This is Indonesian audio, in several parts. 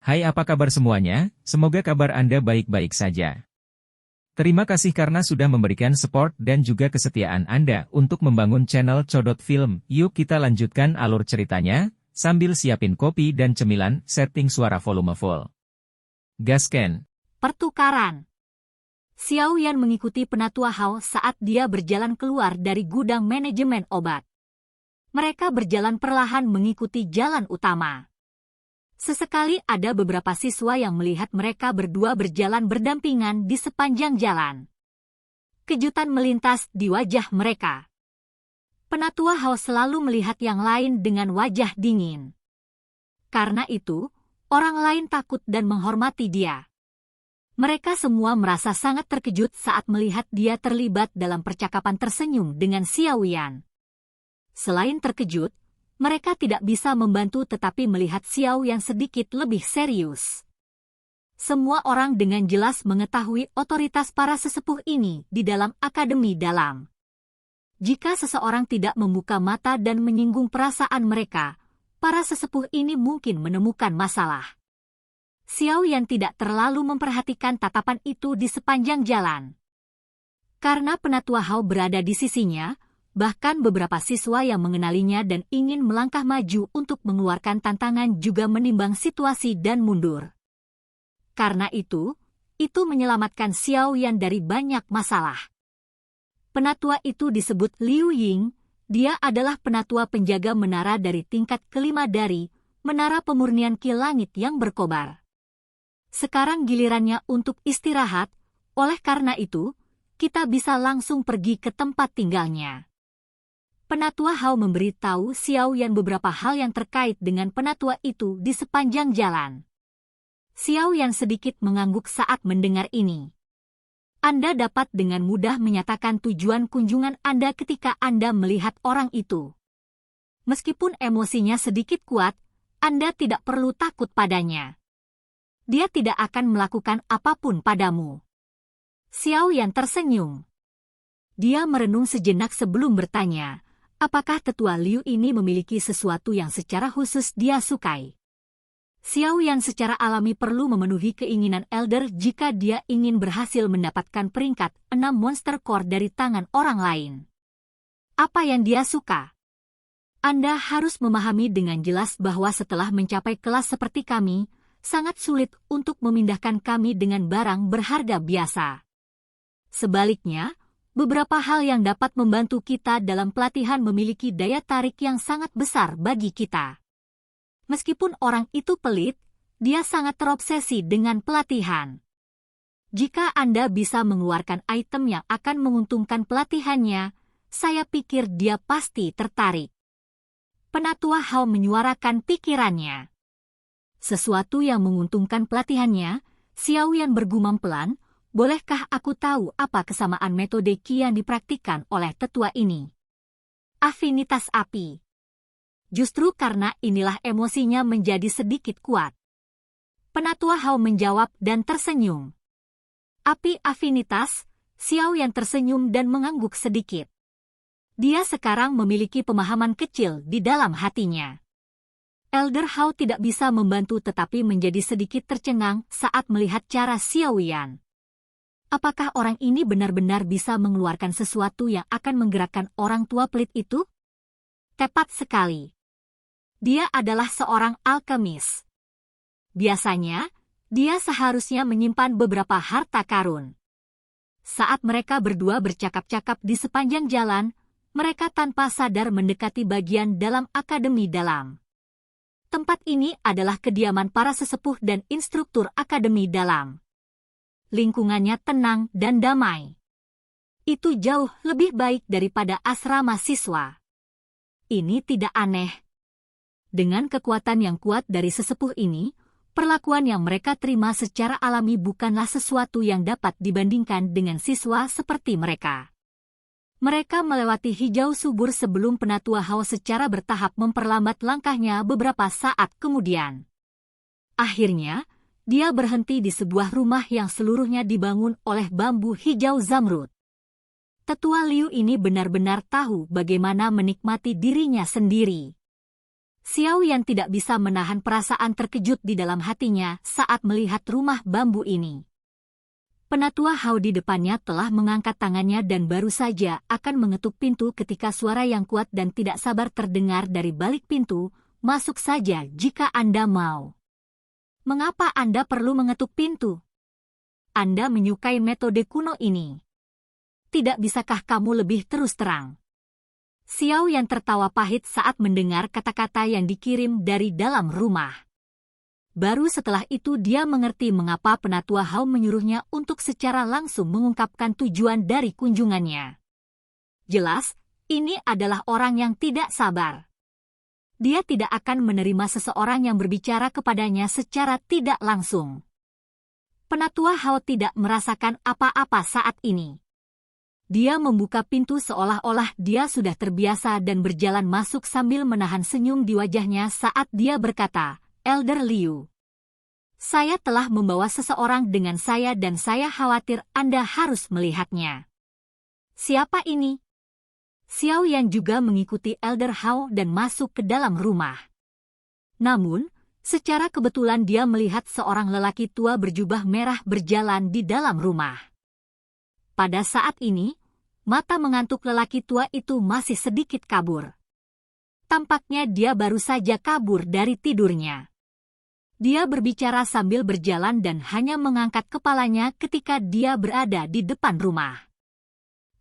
Hai, apa kabar semuanya? Semoga kabar Anda baik-baik saja. Terima kasih karena sudah memberikan support dan juga kesetiaan Anda untuk membangun channel Codot Film. Yuk kita lanjutkan alur ceritanya, sambil siapin kopi dan cemilan, setting suara volume full. Gasken. Pertukaran. Xiao Yan mengikuti Penatua Hao saat dia berjalan keluar dari gudang manajemen obat. Mereka berjalan perlahan mengikuti jalan utama. Sesekali ada beberapa siswa yang melihat mereka berdua berjalan berdampingan di sepanjang jalan. Kejutan melintas di wajah mereka. Penatua Hao selalu melihat yang lain dengan wajah dingin. Karena itu, orang lain takut dan menghormati dia. Mereka semua merasa sangat terkejut saat melihat dia terlibat dalam percakapan tersenyum dengan Xiao Yan. Selain terkejut, mereka tidak bisa membantu tetapi melihat Xiao Yan sedikit lebih serius. Semua orang dengan jelas mengetahui otoritas para sesepuh ini di dalam akademi dalam. Jika seseorang tidak membuka mata dan menyinggung perasaan mereka, para sesepuh ini mungkin menemukan masalah. Xiao Yan tidak terlalu memperhatikan tatapan itu di sepanjang jalan. Karena Penatua Hao berada di sisinya, bahkan beberapa siswa yang mengenalinya dan ingin melangkah maju untuk mengeluarkan tantangan juga menimbang situasi dan mundur. Karena itu menyelamatkan Xiao Yan dari banyak masalah. Penatua itu disebut Liu Ying, dia adalah penatua penjaga menara dari tingkat kelima dari Menara Pemurnian Ki Langit yang berkobar. Sekarang gilirannya untuk istirahat, oleh karena itu, kita bisa langsung pergi ke tempat tinggalnya. Penatua Hao memberitahu Xiao Yan beberapa hal yang terkait dengan penatua itu di sepanjang jalan. Xiao Yan sedikit mengangguk saat mendengar ini. Anda dapat dengan mudah menyatakan tujuan kunjungan Anda ketika Anda melihat orang itu. Meskipun emosinya sedikit kuat, Anda tidak perlu takut padanya. Dia tidak akan melakukan apapun padamu. Xiao Yan tersenyum. Dia merenung sejenak sebelum bertanya, apakah tetua Liu ini memiliki sesuatu yang secara khusus dia sukai? Xiao Yan secara alami perlu memenuhi keinginan Elder jika dia ingin berhasil mendapatkan peringkat 6 Monster Core dari tangan orang lain. Apa yang dia suka? Anda harus memahami dengan jelas bahwa setelah mencapai kelas seperti kami, sangat sulit untuk memindahkan kami dengan barang berharga biasa. Sebaliknya, beberapa hal yang dapat membantu kita dalam pelatihan memiliki daya tarik yang sangat besar bagi kita. Meskipun orang itu pelit, dia sangat terobsesi dengan pelatihan. Jika Anda bisa mengeluarkan item yang akan menguntungkan pelatihannya, saya pikir dia pasti tertarik. Penatua Hao menyuarakan pikirannya. Sesuatu yang menguntungkan pelatihannya, Xiao Yan bergumam pelan, bolehkah aku tahu apa kesamaan metode Qi yang dipraktikkan oleh tetua ini? Afinitas api. Justru karena inilah emosinya menjadi sedikit kuat. Penatua Hao menjawab dan tersenyum. Api afinitas, Xiao Yan tersenyum dan mengangguk sedikit. Dia sekarang memiliki pemahaman kecil di dalam hatinya. Elder Hao tidak bisa membantu tetapi menjadi sedikit tercengang saat melihat cara Xiao Yan. Apakah orang ini benar-benar bisa mengeluarkan sesuatu yang akan menggerakkan orang tua pelit itu? Tepat sekali. Dia adalah seorang alkemis. Biasanya, dia seharusnya menyimpan beberapa harta karun. Saat mereka berdua bercakap-cakap di sepanjang jalan, mereka tanpa sadar mendekati bagian dalam akademi dalam. Tempat ini adalah kediaman para sesepuh dan instruktur akademi dalam. Lingkungannya tenang dan damai. Itu jauh lebih baik daripada asrama siswa. Ini tidak aneh. Dengan kekuatan yang kuat dari sesepuh ini, perlakuan yang mereka terima secara alami bukanlah sesuatu yang dapat dibandingkan dengan siswa seperti mereka. Mereka melewati hijau subur sebelum Penatua Hao secara bertahap memperlambat langkahnya beberapa saat kemudian. Akhirnya, dia berhenti di sebuah rumah yang seluruhnya dibangun oleh bambu hijau zamrud. Tetua Liu ini benar-benar tahu bagaimana menikmati dirinya sendiri. Xiao Yan tidak bisa menahan perasaan terkejut di dalam hatinya saat melihat rumah bambu ini. Penatua Hao di depannya telah mengangkat tangannya dan baru saja akan mengetuk pintu ketika suara yang kuat dan tidak sabar terdengar dari balik pintu, "Masuk saja jika Anda mau." "Mengapa Anda perlu mengetuk pintu? Anda menyukai metode kuno ini. Tidak bisakah kamu lebih terus terang?" Xiao Yan tertawa pahit saat mendengar kata-kata yang dikirim dari dalam rumah. Baru setelah itu dia mengerti mengapa Penatua Hao menyuruhnya untuk secara langsung mengungkapkan tujuan dari kunjungannya. Jelas, ini adalah orang yang tidak sabar. Dia tidak akan menerima seseorang yang berbicara kepadanya secara tidak langsung. Penatua Hao tidak merasakan apa-apa saat ini. Dia membuka pintu seolah-olah dia sudah terbiasa dan berjalan masuk sambil menahan senyum di wajahnya saat dia berkata, "Elder Liu, saya telah membawa seseorang dengan saya dan saya khawatir Anda harus melihatnya." "Siapa ini?" Xiao Yan juga mengikuti Elder Hao dan masuk ke dalam rumah. Namun, secara kebetulan dia melihat seorang lelaki tua berjubah merah berjalan di dalam rumah. Pada saat ini, mata mengantuk lelaki tua itu masih sedikit kabur. Tampaknya dia baru saja kabur dari tidurnya. Dia berbicara sambil berjalan dan hanya mengangkat kepalanya ketika dia berada di depan rumah.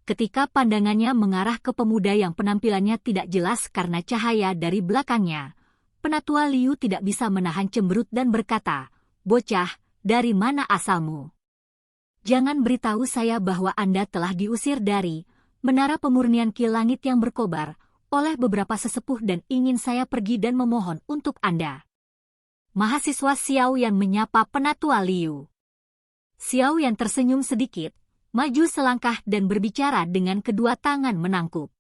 Ketika pandangannya mengarah ke pemuda yang penampilannya tidak jelas karena cahaya dari belakangnya, Penatua Liu tidak bisa menahan cemberut dan berkata, "Bocah, dari mana asalmu? Jangan beritahu saya bahwa Anda telah diusir dari Menara Pemurnian Ki Langit yang berkobar oleh beberapa sesepuh dan ingin saya pergi dan memohon untuk Anda." Mahasiswa Xiao Yan menyapa Penatua Liu. Xiao Yan tersenyum sedikit, maju selangkah dan berbicara dengan kedua tangan menangkup.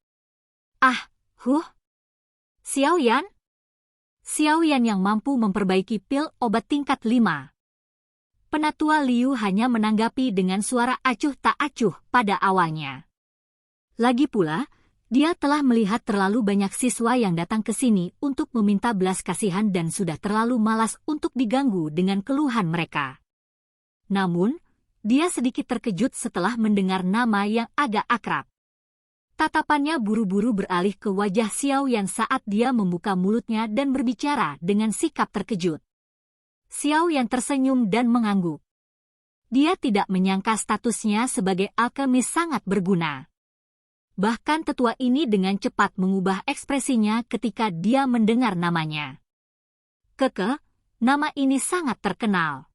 Xiao Yan? Xiao Yan yang mampu memperbaiki pil obat tingkat 5. Penatua Liu hanya menanggapi dengan suara acuh tak acuh pada awalnya. Lagi pula, dia telah melihat terlalu banyak siswa yang datang ke sini untuk meminta belas kasihan dan sudah terlalu malas untuk diganggu dengan keluhan mereka. Namun, dia sedikit terkejut setelah mendengar nama yang agak akrab. Tatapannya buru-buru beralih ke wajah Xiao Yan saat dia membuka mulutnya dan berbicara dengan sikap terkejut. Xiao Yan tersenyum dan mengangguk. Dia tidak menyangka statusnya sebagai alkemis sangat berguna. Bahkan tetua ini dengan cepat mengubah ekspresinya ketika dia mendengar namanya. "Keke, nama ini sangat terkenal.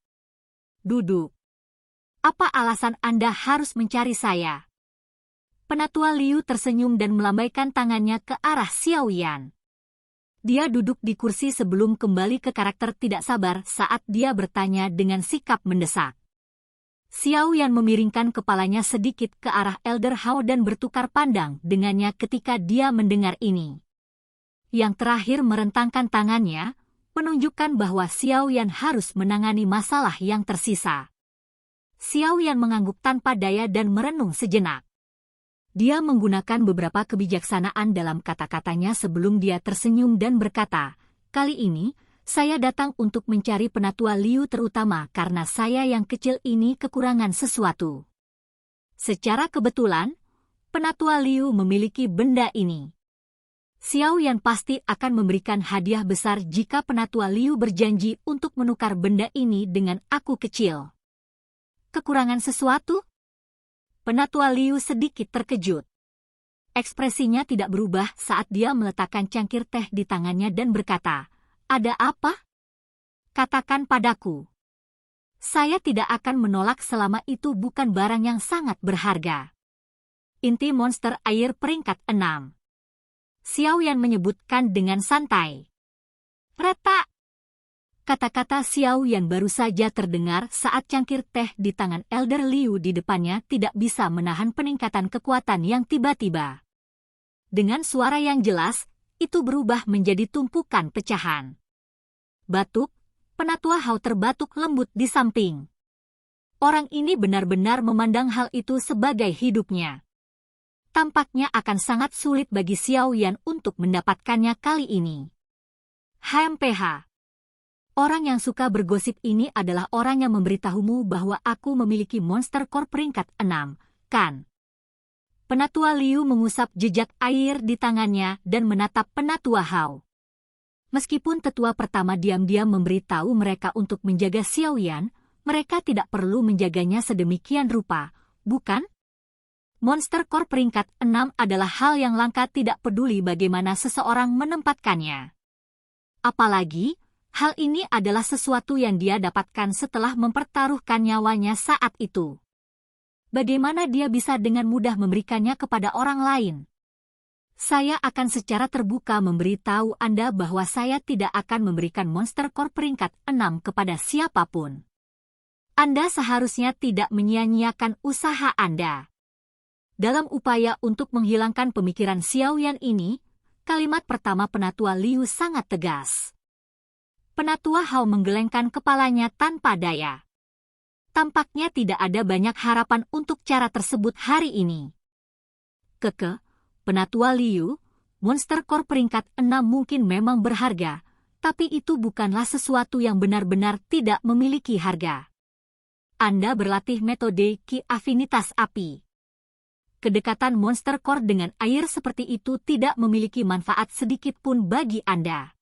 Duduk. Apa alasan Anda harus mencari saya?" Penatua Liu tersenyum dan melambaikan tangannya ke arah Xiao Yan. Dia duduk di kursi sebelum kembali ke karakter tidak sabar saat dia bertanya dengan sikap mendesak. Xiao Yan memiringkan kepalanya sedikit ke arah Elder Hao dan bertukar pandang dengannya ketika dia mendengar ini. Yang terakhir merentangkan tangannya, menunjukkan bahwa Xiao Yan harus menangani masalah yang tersisa. Xiao Yan mengangguk tanpa daya dan merenung sejenak. Dia menggunakan beberapa kebijaksanaan dalam kata-katanya sebelum dia tersenyum dan berkata, "Kali ini, saya datang untuk mencari Penatua Liu terutama karena saya yang kecil ini kekurangan sesuatu. Secara kebetulan, Penatua Liu memiliki benda ini. Xiao Yan pasti akan memberikan hadiah besar jika Penatua Liu berjanji untuk menukar benda ini dengan aku kecil." "Kekurangan sesuatu?" Penatua Liu sedikit terkejut. Ekspresinya tidak berubah saat dia meletakkan cangkir teh di tangannya dan berkata, "Ada apa? Katakan padaku. Saya tidak akan menolak selama itu bukan barang yang sangat berharga." Inti monster air peringkat 6. Xiao Yan menyebutkan dengan santai. "Retak." Kata-kata Xiao Yan baru saja terdengar saat cangkir teh di tangan Elder Liu di depannya tidak bisa menahan peningkatan kekuatan yang tiba-tiba. Dengan suara yang jelas, itu berubah menjadi tumpukan pecahan. Batuk, Penatua Hao terbatuk lembut di samping. Orang ini benar-benar memandang hal itu sebagai hidupnya. Tampaknya akan sangat sulit bagi Xiao Yan untuk mendapatkannya kali ini. HMPH. Orang yang suka bergosip ini adalah orang yang memberitahumu bahwa aku memiliki Monster Core peringkat 6, kan? Penatua Liu mengusap jejak air di tangannya dan menatap Penatua Hao. Meskipun tetua pertama diam-diam memberitahu mereka untuk menjaga Xiaoyan, mereka tidak perlu menjaganya sedemikian rupa, bukan? Monster Core peringkat 6 adalah hal yang langka, tidak peduli bagaimana seseorang menempatkannya. Apalagi, hal ini adalah sesuatu yang dia dapatkan setelah mempertaruhkan nyawanya saat itu. Bagaimana dia bisa dengan mudah memberikannya kepada orang lain? Saya akan secara terbuka memberitahu Anda bahwa saya tidak akan memberikan Monster Core peringkat 6 kepada siapapun. Anda seharusnya tidak menyia-nyiakan usaha Anda. Dalam upaya untuk menghilangkan pemikiran Xiaoyan ini, kalimat pertama Penatua Liu sangat tegas. Penatua Hao menggelengkan kepalanya tanpa daya. Tampaknya tidak ada banyak harapan untuk cara tersebut hari ini. Penatua Liu, Monster Core peringkat 6 mungkin memang berharga, tapi itu bukanlah sesuatu yang benar-benar tidak memiliki harga. Anda berlatih metode Ki Afinitas Api. Kedekatan Monster Core dengan air seperti itu tidak memiliki manfaat sedikit pun bagi Anda.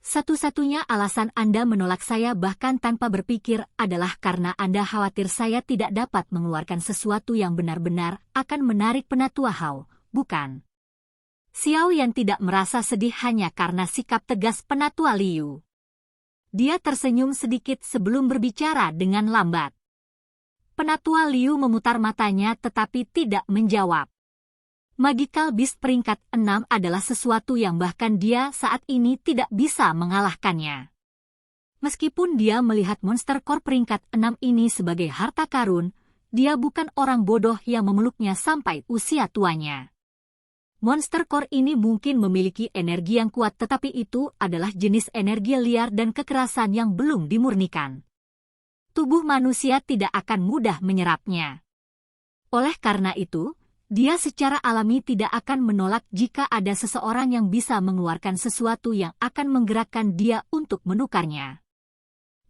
Satu-satunya alasan Anda menolak saya bahkan tanpa berpikir adalah karena Anda khawatir saya tidak dapat mengeluarkan sesuatu yang benar-benar akan menarik Penatua Hao, bukan? Xiaoyan tidak merasa sedih hanya karena sikap tegas Penatua Liu. Dia tersenyum sedikit sebelum berbicara dengan lambat. Penatua Liu memutar matanya tetapi tidak menjawab. Magical Beast peringkat 6 adalah sesuatu yang bahkan dia saat ini tidak bisa mengalahkannya. Meskipun dia melihat Monster Core peringkat 6 ini sebagai harta karun, dia bukan orang bodoh yang memeluknya sampai usia tuanya. Monster Core ini mungkin memiliki energi yang kuat, tetapi itu adalah jenis energi liar dan kekerasan yang belum dimurnikan. Tubuh manusia tidak akan mudah menyerapnya. Oleh karena itu, dia secara alami tidak akan menolak jika ada seseorang yang bisa mengeluarkan sesuatu yang akan menggerakkan dia untuk menukarnya.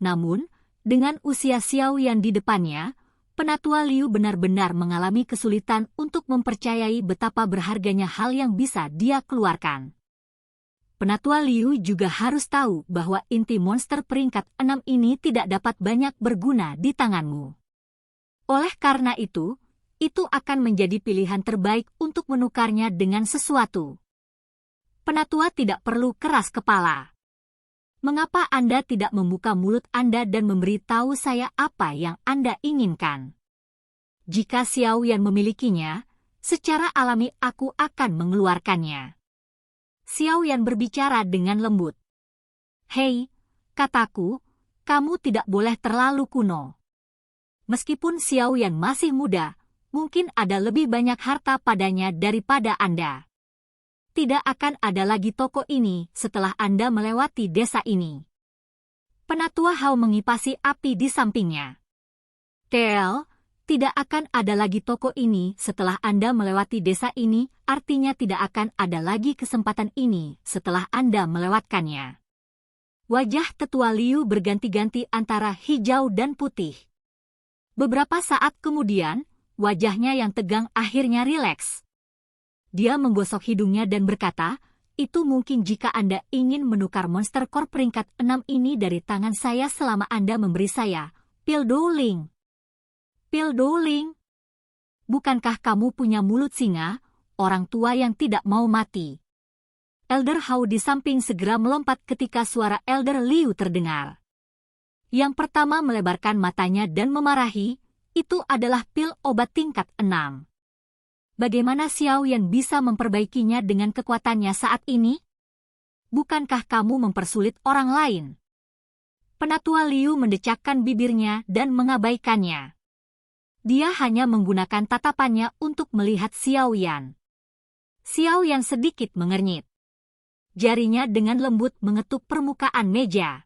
Namun, dengan usia Xiaoyan di depannya, Penatua Liu benar-benar mengalami kesulitan untuk mempercayai betapa berharganya hal yang bisa dia keluarkan. Penatua Liu juga harus tahu bahwa inti monster peringkat 6 ini tidak dapat banyak berguna di tanganmu. Oleh karena itu akan menjadi pilihan terbaik untuk menukarnya dengan sesuatu. Penatua tidak perlu keras kepala. Mengapa Anda tidak membuka mulut Anda dan memberitahu saya apa yang Anda inginkan? Jika Xiaoyan memilikinya, secara alami aku akan mengeluarkannya. Xiaoyan berbicara dengan lembut. Hei, kataku, kamu tidak boleh terlalu kuno. Meskipun Xiaoyan masih muda, mungkin ada lebih banyak harta padanya daripada Anda. Tidak akan ada lagi toko ini setelah Anda melewati desa ini. Penatua Hao mengipasi api di sampingnya. Tidak akan ada lagi toko ini setelah Anda melewati desa ini, artinya tidak akan ada lagi kesempatan ini setelah Anda melewatkannya. Wajah tetua Liu berganti-ganti antara hijau dan putih. Beberapa saat kemudian, wajahnya yang tegang akhirnya rileks. Dia menggosok hidungnya dan berkata, itu mungkin jika Anda ingin menukar Monster Core peringkat 6 ini dari tangan saya selama Anda memberi saya pil Dowling. Pil Dowling? Bukankah kamu punya mulut singa, orang tua yang tidak mau mati? Elder Hao di samping segera melompat ketika suara Elder Liu terdengar. Yang pertama melebarkan matanya dan memarahi, itu adalah pil obat tingkat 6. Bagaimana Xiaoyan bisa memperbaikinya dengan kekuatannya saat ini? Bukankah kamu mempersulit orang lain? Penatua Liu mendecakkan bibirnya dan mengabaikannya. Dia hanya menggunakan tatapannya untuk melihat Xiaoyan. Xiaoyan sedikit mengernyit. Jarinya dengan lembut mengetuk permukaan meja.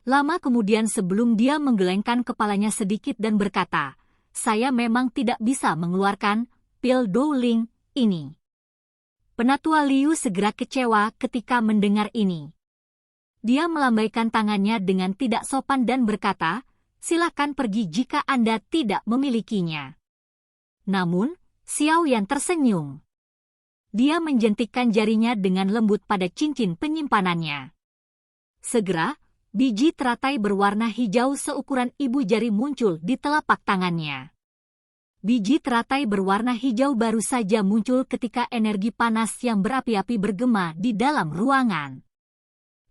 Lama kemudian sebelum dia menggelengkan kepalanya sedikit dan berkata, saya memang tidak bisa mengeluarkan pil Dowling ini. Penatua Liu segera kecewa ketika mendengar ini. Dia melambaikan tangannya dengan tidak sopan dan berkata, "Silakan pergi jika Anda tidak memilikinya." Namun, Xiao Yan tersenyum. Dia menjentikkan jarinya dengan lembut pada cincin penyimpanannya. Segera, biji teratai berwarna hijau seukuran ibu jari muncul di telapak tangannya. Biji teratai berwarna hijau baru saja muncul ketika energi panas yang berapi-api bergema di dalam ruangan.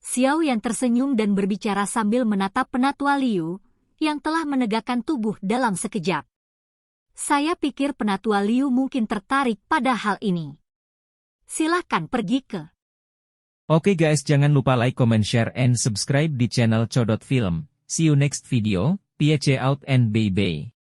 Xiao Yan tersenyum dan berbicara sambil menatap Penatua Liu, yang telah menegakkan tubuh dalam sekejap. "Saya pikir Penatua Liu mungkin tertarik pada hal ini. Silahkan pergi ke..." Oke guys, jangan lupa like, comment, share, and subscribe di channel Codot Film. See you next video, peace out and bye-bye.